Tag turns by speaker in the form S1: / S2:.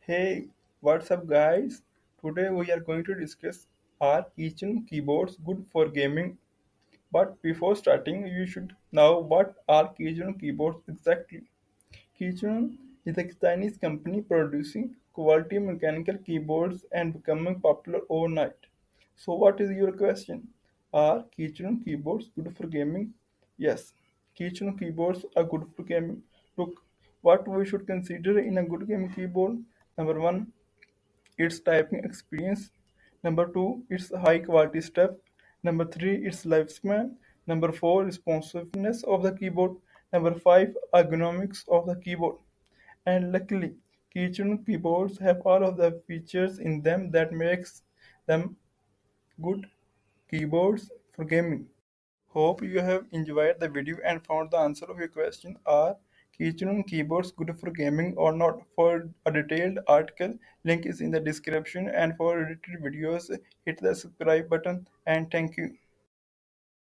S1: Hey, what's up, guys? Today we are going to discuss are Keychron keyboards good for gaming? But before starting, you should know what are Keychron keyboards exactly. Keychron is a Chinese company producing quality mechanical keyboards and becoming popular overnight. So, what is your question? Are Keychron keyboards good for gaming? Yes, Keychron keyboards are good for gaming. Look, what we should consider in a good gaming keyboard. Number one, its typing experience. Number two, its high quality stuff. Number three, its lifespan. Number four, responsiveness of the keyboard. Number five, ergonomics of the keyboard. And luckily, Keychron keyboards have all of the features in them that makes them good keyboards for gaming. Hope you have enjoyed the video and found the answer of your question. Are Keychron keyboards good for gaming or not? For a detailed article, link is in the description, and for related videos, hit the subscribe button and thank you.